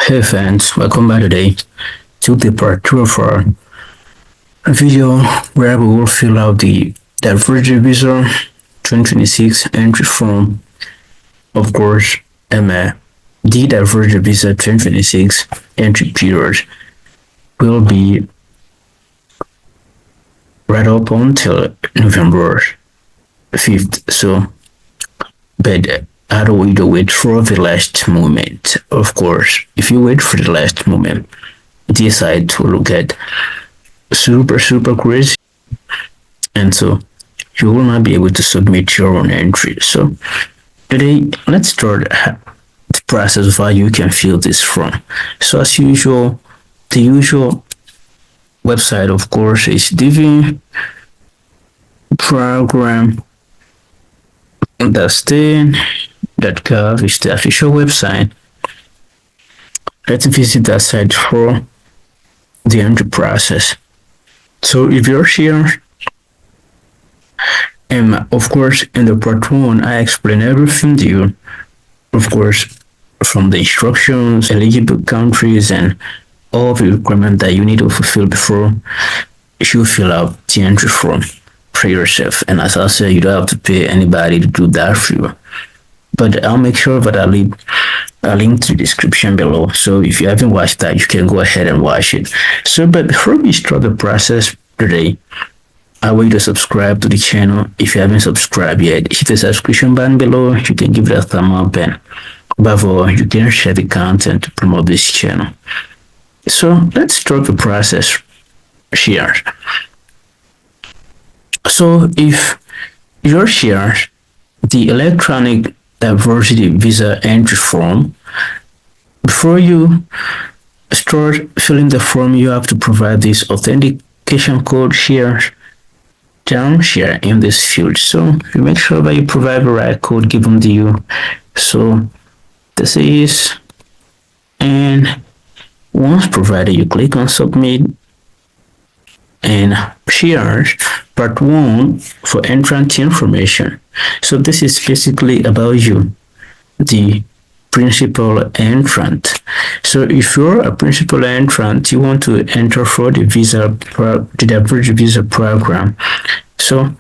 Hey fans, welcome back today to the part 2 of our video where we will fill out the DV-2026 entry form. Of course, the DV-2026 entry period will be right up until November 5th. So, but how do we do it for the last moment? Of course, if you wait for the last moment, decide to look at super crazy, and so you will not be able to submit your own entry. So today, let's start the process of how you can fill this form. So as usual, the usual website, of course, is DV program.state.gov is the official website. Let's visit that site for the entry process. So if you're here, and of course in the part 1 I explain everything to you, of course, from the instructions, eligible countries, and all the requirements that you need to fulfill before you fill out the entry form for yourself. And as I said, you don't have to pay anybody to do that for you, but I'll make sure that I leave a link to the description below. So if you haven't watched that, you can go ahead and watch it. So, but before we start the process today, I want you to subscribe to the channel. If you haven't subscribed yet, hit the subscription button below. You can give it a thumb up, and above all, you can share the content to promote this channel. So let's start the process here. So if you're here, the electronic diversity visa entry form, before you start filling the form, you have to provide this authentication code here, down here in this field. So you make sure that you provide the right code given to you. So this is, and once provided, you click on submit, and here part 1 for entrant information. So this is basically about you, the principal entrant. So if you're a principal entrant, you want to enter for the diversity visa program, so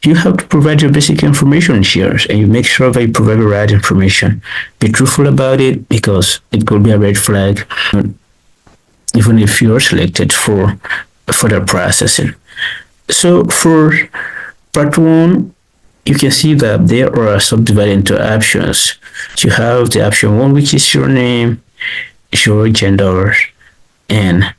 you have to provide your basic information here, and you make sure that you provide the right information. Be truthful about it, because it could be a red flag even if you're selected for further processing. So for part 1, you can see that there are subdivided into options. You have the option 1, which is your name, your gender, and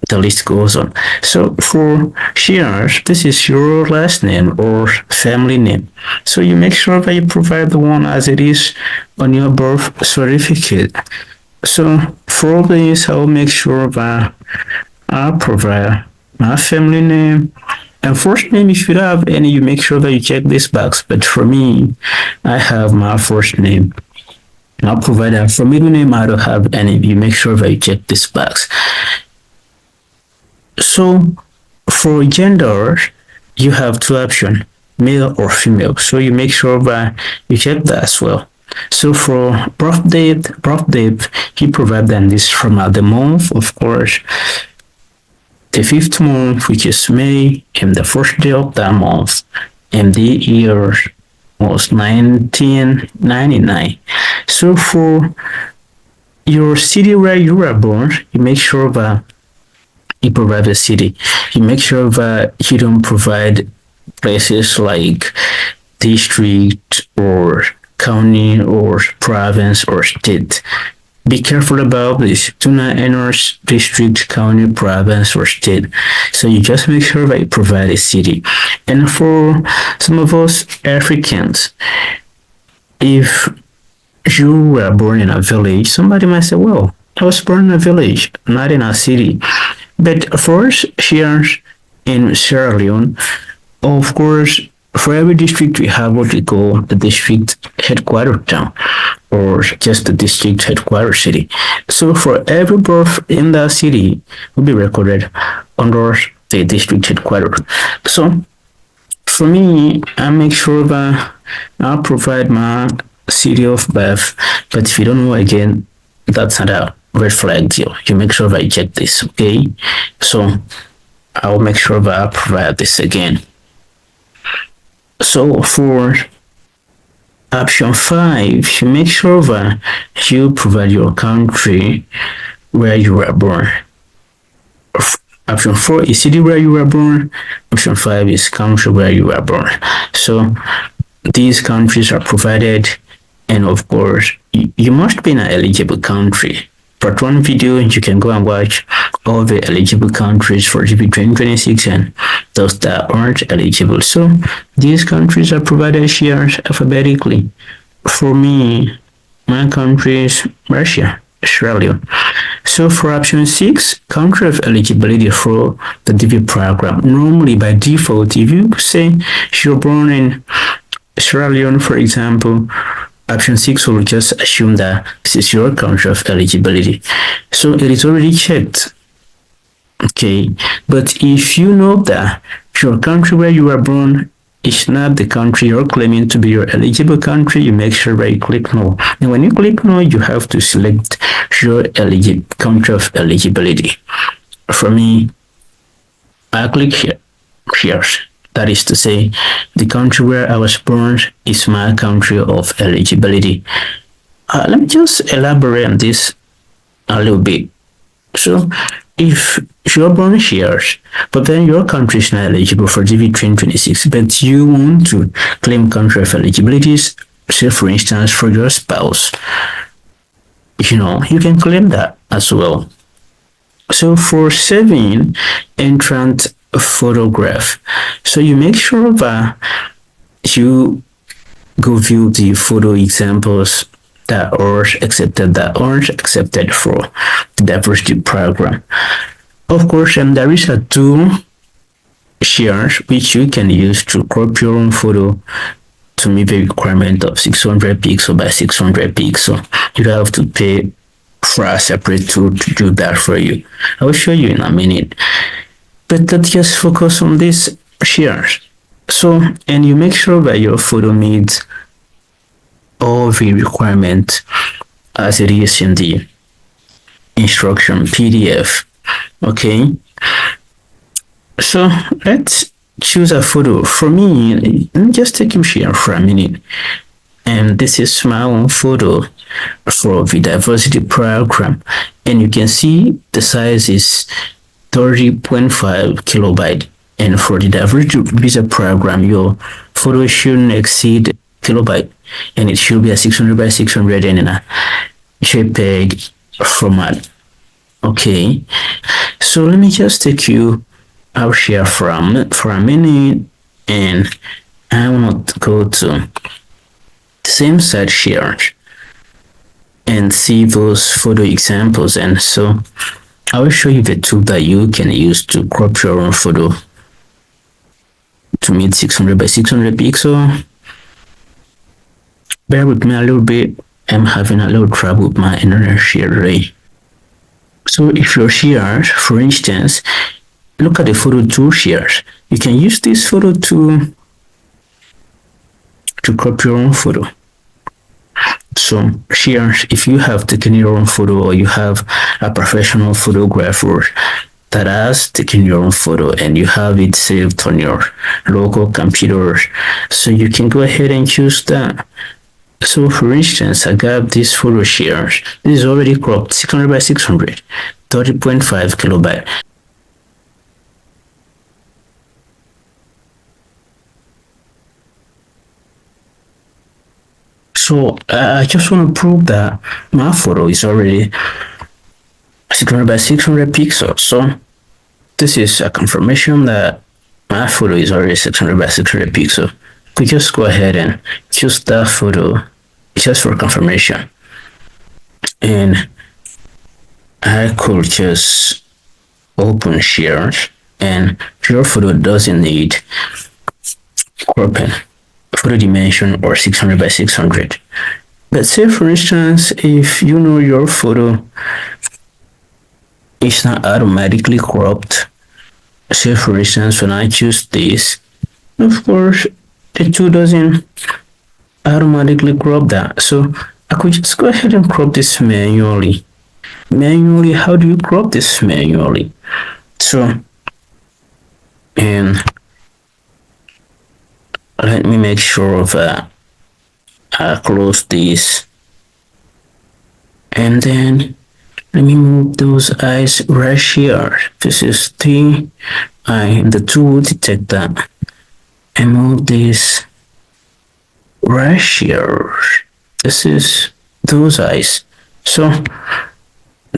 the list goes on. So for here, this is your last name or family name. So you make sure that you provide the one as it is on your birth certificate. So for this, I'll make sure that I provide my family name and first name. If you don't have any, you make sure that you check this box. But for me, I have my first name. I'll provide that. For middle name, I don't have any. You make sure that you check this box. So for gender, you have 2 options, male or female. So you make sure that you check that as well. So for birth date, he provided them this from the month, of course, the 5th month, which is May, and the first day of that month, and the year was 1999. So for your city where you were born, you make sure that you provide a city. You make sure that you don't provide places like district or county or province or state. Be careful about this. Do not enter district, county, province, or state. So you just make sure that you provide a city. And for some of us Africans, if you were born in a village, somebody might say, well, I was born in a village, not in a city. But for us here in Sierra Leone, of course, for every district, we have what we call the district headquarters town, or just the district headquarters city. So for every birth in that city will be recorded under the district headquarters. So for me, I make sure that I provide my city of birth. But if you don't know, again, that's not a red flag deal. You make sure that you check this, okay? So I'll make sure that I provide this again. So for option 5, you make sure that you provide your country where you were born. Option 4 is city where you were born. Option 5 is country where you were born. So these countries are provided, and of course, you must be in an eligible country. Part 1 video, you can go and watch all the eligible countries for DV-2026 and those that aren't eligible. So these countries are provided here alphabetically. For me, my country is Russia, Australia. So for option 6, country of eligibility for the DV program. Normally by default, if you say you're born in Sierra Leone, for example, option 6 will just assume that this is your country of eligibility. So it is already checked. Okay, but if you know that your country where you were born is not the country you're claiming to be your eligible country, you make sure that you click no. And when you click no, you have to select your country of eligibility. For me, I click here. That is to say, the country where I was born is my country of eligibility. Let me just elaborate on this a little bit. So, if you're born here, but then your country is not eligible for DV-2026, but you want to claim country of eligibilities, say for instance for your spouse, you can claim that as well. So for saving entrant photograph, so you make sure that you go view the photo examples that are accepted, that aren't accepted for the diversity program. Of course, there is a tool here which you can use to crop your own photo to meet the requirement of 600 pixel by 600 pixel. You don't have to pay for a separate tool to do that for you. I will show you in a minute. But let's just focus on this here. So, and you make sure that your photo meets all the requirements as it is in the instruction PDF. Okay, so let's choose a photo. For me, let me just take you here for a minute. And this is my own photo for the diversity program, and you can see the size is 30.5 kilobyte. And for the diversity visa program, your photo shouldn't exceed kilobyte, and it should be a 600 by 600 and in a JPEG format. Okay, so let me just take you out here for a minute, and I want to go to the same site here and see those photo examples. And so I will show you the tool that you can use to crop your own photo to meet 600 by 600 pixel. Bear with me a little bit. I'm having a little trouble with my internet here today. So if you're here, for instance, look at the photo tool here. You can use this photo to crop your own photo. So here, if you have taken your own photo, or you have a professional photographer that has taken your own photo and you have it saved on your local computer, so you can go ahead and choose that. So for instance, I got this photo here. This is already cropped 600 by 600, 30.5 kilobyte. So I just want to prove that my photo is already 600 by 600 pixels. So this is a confirmation that my photo is already 600 by 600 pixels. We just go ahead and choose that photo just for confirmation. And I could just open share, and your photo doesn't need cropping, photo dimension or 600 by 600. Let's say for instance, if you know your photo is not automatically cropped, say for instance when I choose this, of course the tool doesn't automatically crop that. So I could just go ahead and crop this manually. Manually, how do you crop this manually? So, and let me make sure that I close this, and then let me move those eyes right here. This is the eye, the tool detect that, and move this right here. This is those eyes. So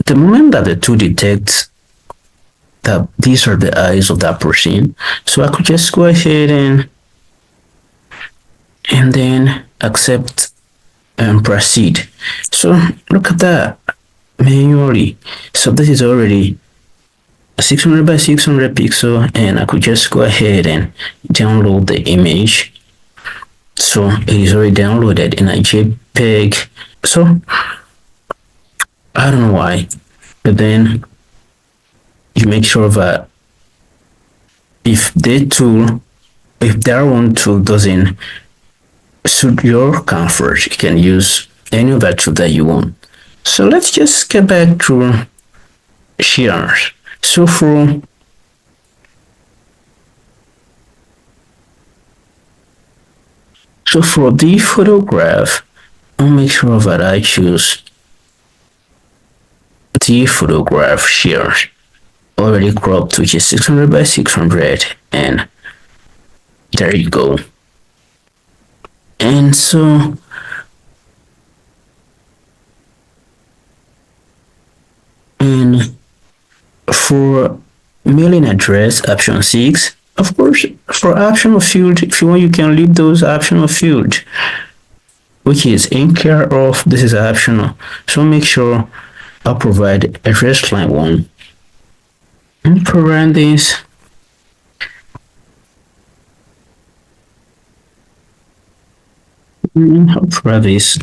the moment that the tool detects that these are the eyes of that person, so I could just go ahead and then accept and proceed. So look at that manually. So this is already a 600 by 600 pixel, and I could just go ahead and download the image. So it is already downloaded in a JPEG. So I don't know why, but then you make sure that if that one tool doesn't suit your comfort, you can use any other tool that you want. So let's just get back to shares. So for the photograph, I'll make sure that I choose the photograph share already cropped, which is 600 by 600, and there you go. And so and for mailing address, option 6, of course, for optional field, if you want, you can leave those optional field, which is in care of. This is optional, so make sure I'll provide address line 1 and parentheses. I'll provide this.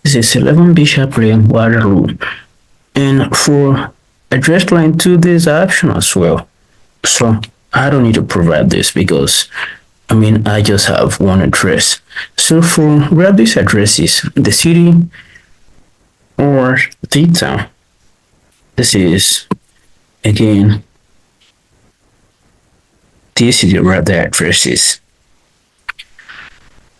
This is 11 Bishop Lane, Waterloo. And for address line 2, this is optional as well. So I don't need to provide this because I just have one address. So for where this address is, the city or the town, this is again this is where the address is.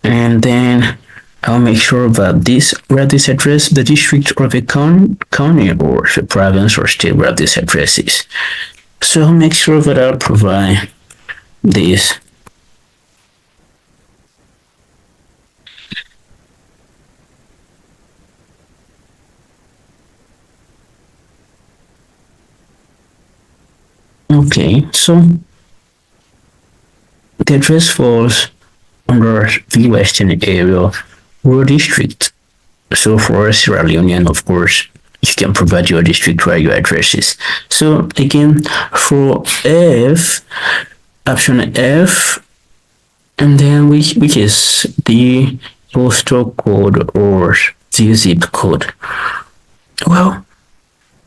And then I'll make sure that where this address, the district or the county or the province or state where this address is. So I'll make sure that I'll provide this. Okay, so the address falls under the Western Area Rural District. So for Sierra Leonean, of course, you can provide your district where your address is. So again, for option F, and then which is the postal code or the zip code. Well,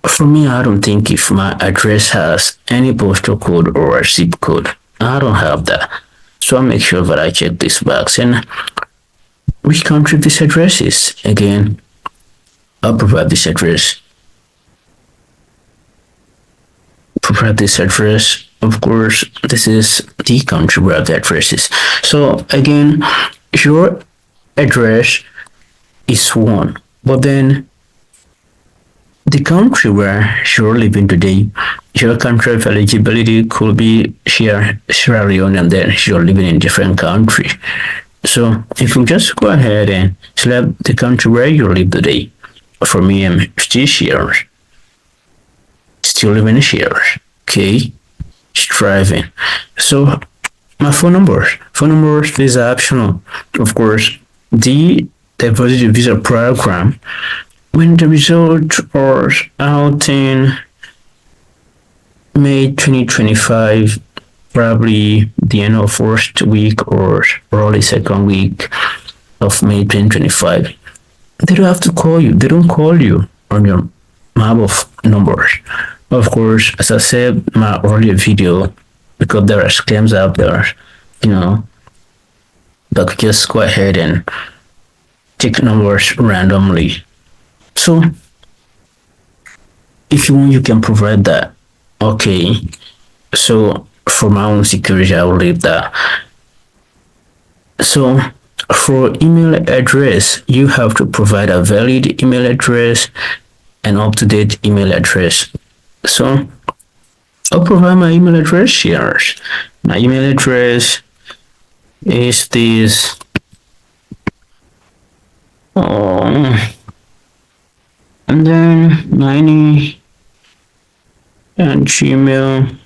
for me, I don't think if my address has any postal code or zip code. I don't have that. So I'll make sure that I check this box. And which country this address is? Again, I'll provide this address. Provide this address. Of course, this is the country where the address is. So again, your address is one, but then the country where you're living today, your country of eligibility could be Sierra Leone, and then you're living in a different country. So if you just go ahead and select the country where you live today, for me, I'm still here, still living here, okay, striving. So my phone number is optional. Of course, the diversity visa program, when the results are out in May 2025, probably the end of first week or early second week of May 2025, they don't have to call you. They don't call you on your map of numbers. Of course, as I said in my earlier video, because there are scams out there, but just go ahead and take numbers randomly. So if you want, you can provide that. Okay, so for my own security, I will leave that. So for email address, you have to provide a valid email address and up-to-date email address. So I'll provide my email address here. My email address is this. And then 90 at gmail.com.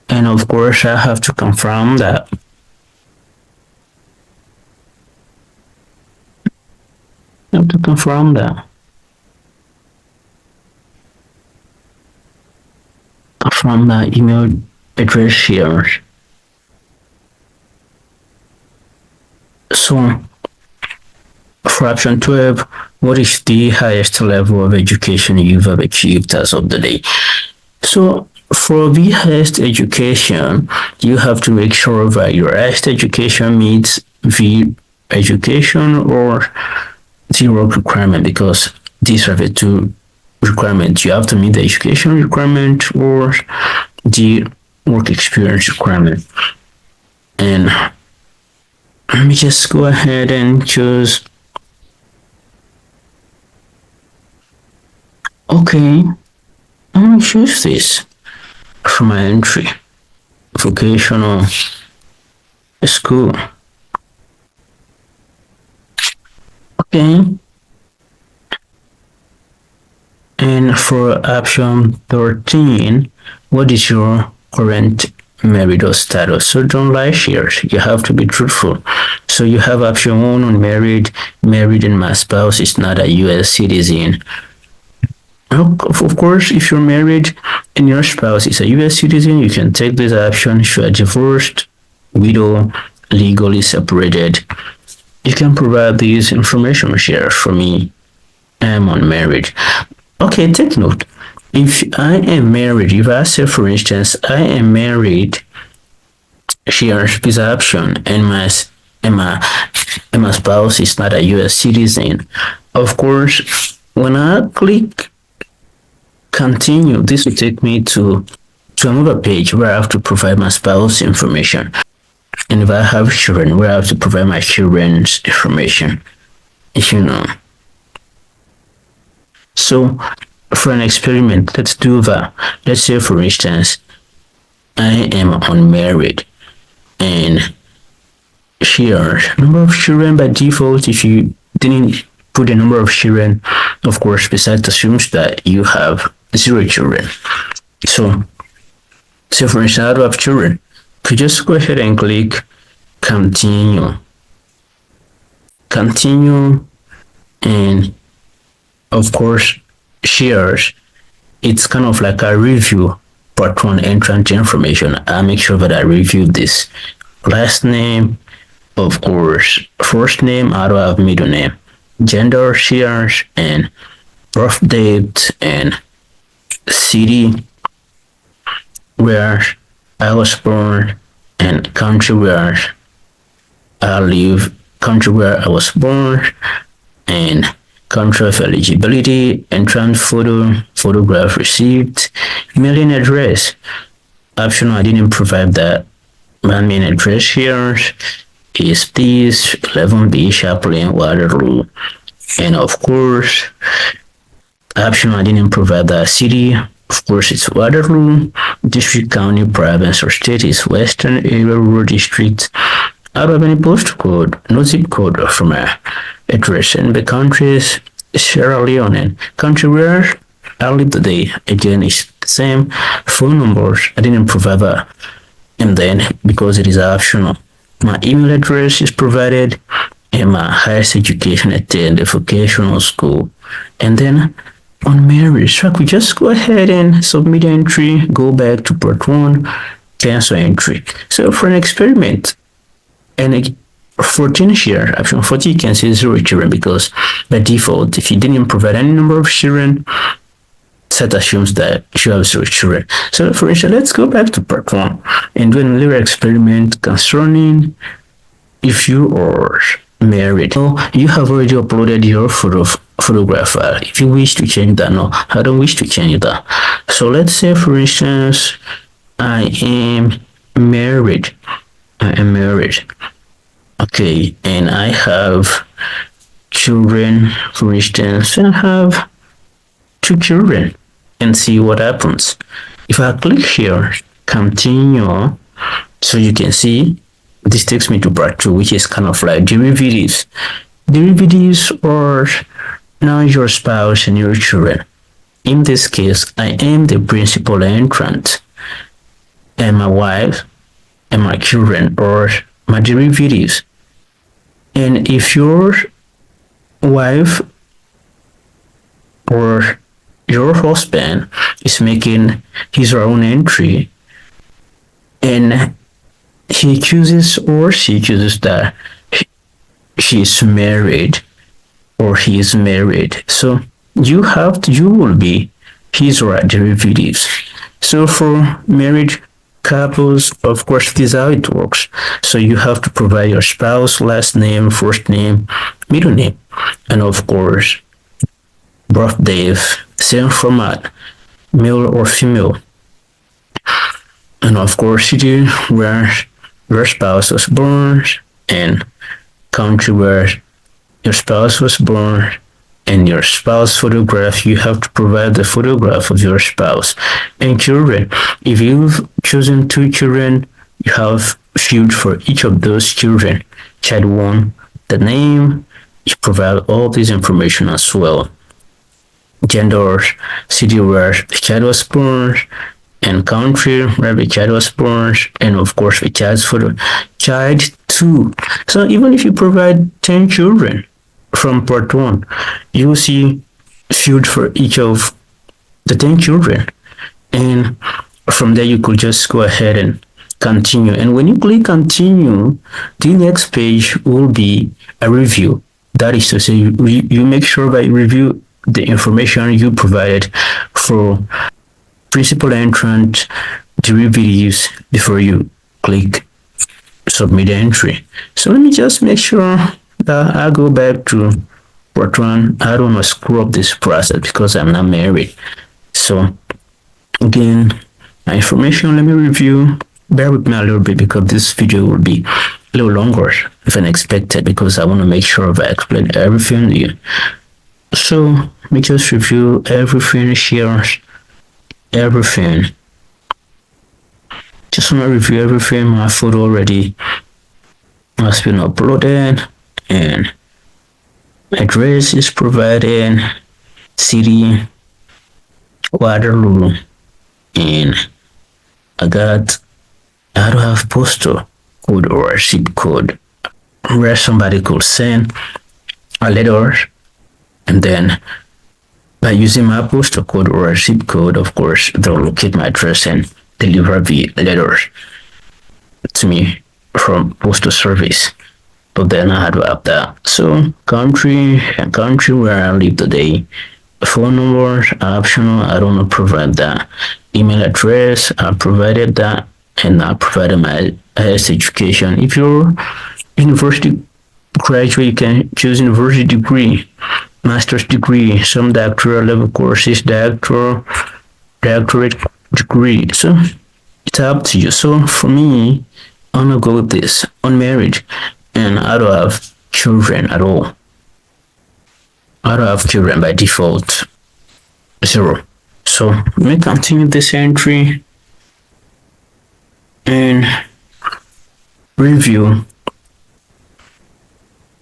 And of course, I have to confirm that. I have to confirm that. From the email address here. So for option 12, what is the highest level of education you've ever achieved as of the day? So for the highest education, you have to make sure that your highest education meets the education or the work requirement, because these are the two requirements. You have to meet the education requirement or the work experience requirement. And let me just go ahead and choose. Okay, I'm gonna choose this for my entry. Vocational school. Okay. And for option 13, what is your current marital status? So don't lie here. You have to be truthful. So you have option 1 on married and my spouse is not a US citizen. Of course, if you're married and your spouse is a US citizen, you can take this option. If you are divorced, widow, legally separated, you can provide this information here. For me, I am unmarried. Okay, take note. If I am married, if I say, for instance, I am married, here's this option, and my spouse is not a US citizen. Of course, when I click continue, this will take me to another page where I have to provide my spouse information. And if I have children, where I have to provide my children's information. You know. So for an experiment, let's do that. Let's say, for instance, I am unmarried, and here, number of children by default, if you didn't put the number of children, of course, besides assumes that you have 0 children. So for instance, I don't have children. You just go ahead and click continue. And of course, here it's kind of like a review part 1 entrant information. I make sure that I review this. Last name, of course, first name, I don't have middle name, gender, shares, and birth date, and city where I was born, and country where I live, country where I was born, and country of eligibility, entrant photo, photograph received, mailing address. Optional, I didn't provide that. My main address here is this 11B Chaplain Waterloo. And of course, optional, I didn't provide that city. Of course, it's Waterloo. District, county, province, or state is Western Area Rural District. I don't have any postcode, no zip code for my address. And the country is Sierra Leone. Country where I live today, again, is the same. Phone numbers, I didn't provide that. And then, because it is optional, my email address is provided, and my highest education attended a vocational school. And then on marriage, so I could just go ahead and submit entry, go back to part 1, cancel entry. So for an experiment, and 14 here, option 40, you can say 0 children, because by default, if you didn't provide any number of children, set assumes that you have zero children. So for instance, let's go back to part one and do a little experiment concerning if you are married. So you have already uploaded your photograph file. If you wish to change that, no, I don't wish to change that. So let's say for instance, I am married. I am married. Okay, and I have children. For instance, I have two children, and see what happens. If I click here, continue, so you can see this takes me to part two, which is kind of like derivatives. Derivatives are now your spouse and your children. In this case, I am the principal entrant, and my wife and my children are my derivatives. And if your wife or your husband is making his or her own entry and he chooses or she chooses that she is married or he is married, so you will be his or her derivatives. So for married couples, of course, this is how it works. So you have to provide your spouse last name, first name, middle name, and of course birthdays, same format, male or female, and of course city where your spouse was born and country where your spouse was born, and your spouse photograph. You have to provide the photograph of your spouse. And children, if you've chosen two children, you have field for each of those children. Child one, the name, you provide all this information as well. Gender, city where the child was born, and country where the child was born, and of course the child's photo. Child two. So even if you provide 10 children from part one, you will see field for each of the 10 children, and from there you could just go ahead and continue. And when you click continue, the next page will be a review. That is to say, you make sure that you review the information you provided for principal entrant derivatives before you click submit entry. So let me just make sure that I go back to part one. I don't want to screw up this process because I'm not married. So again, my information, let me review. Bear with me a little bit because this video will be a little longer than expected because I want to make sure that I explain everything to you. So let me just review everything here, everything. Just want to review everything. My photo already has been uploaded and address is provided, city Waterloo, and I don't have postal code or zip code where somebody could send a letter, and then by using my postal code or zip code, of course, they'll locate my address and deliver the letter to me from postal service. But then I had to have that. So country and country where I live today. Phone number optional. I don't want to provide that. Email address, I provided that, and I provided my highest education. If you're university graduate, you can choose university degree, master's degree, some doctoral level courses, doctorate degree. So it's up to you. So for me, I'm gonna go with this, unmarried, and I don't have children at all. I don't have children by default, 0. So let me continue this entry and review,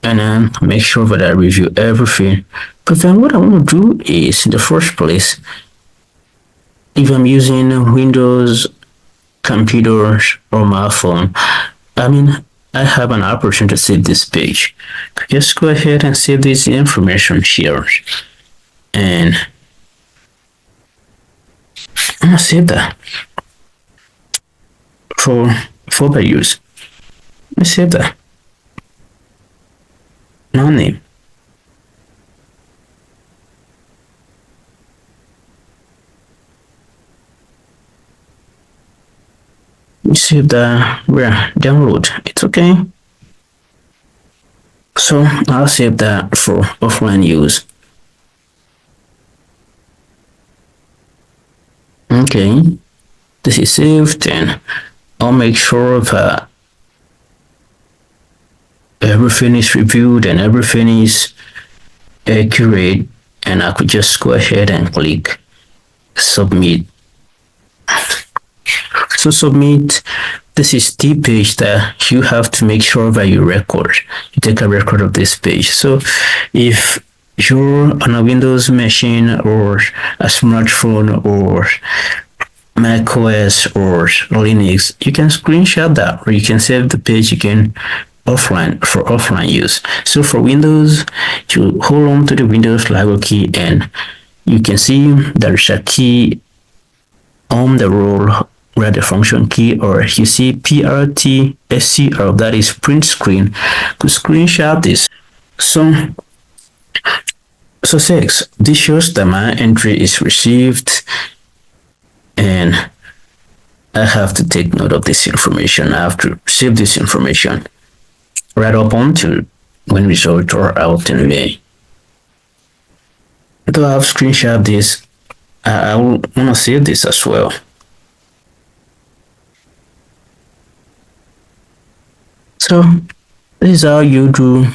and then make sure that I review everything. But then what I want to do is, in the first place, if I'm using Windows computers or my phone, I have an option to save this page. Just go ahead and save this information here, and I'm gonna save that for further use. Let me save that. No name. save that. Yeah, download. It's okay. So I'll save that for offline use. Okay, this is saved, and I'll make sure that everything is reviewed and everything is accurate, and I could just go ahead and click submit. So submit, this is the page that you have to make sure that you record. You take a record of this page. So if you're on a Windows machine or a smartphone or Mac OS or Linux, you can screenshot that, or you can save the page again offline for offline use. So for Windows, you hold on to the Windows logo key, and you can see there's a key on the roll where the function key, or you see PRTSCR, that is print screen, to screenshot this. So 6, this shows that my entry is received, and I have to take note of this information. I have to save this information right up until when results are out in May. Though I have screenshot this, I will want to save this as well. So this is how you do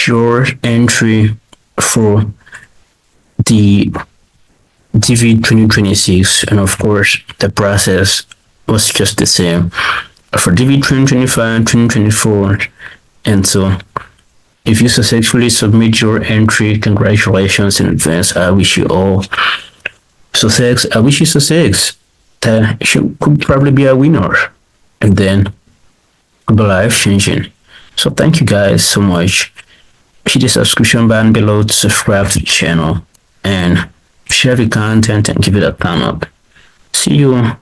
your entry for the DV-2026, and of course the process was just the same for DV-2025, 2024, and so if you successfully submit your entry, congratulations in advance. I wish you all success. I wish you success. That you could probably be a winner, and then could be life changing. So thank you guys so much. Hit the subscription button below to subscribe to the channel, and share the content and give it a thumb up. See you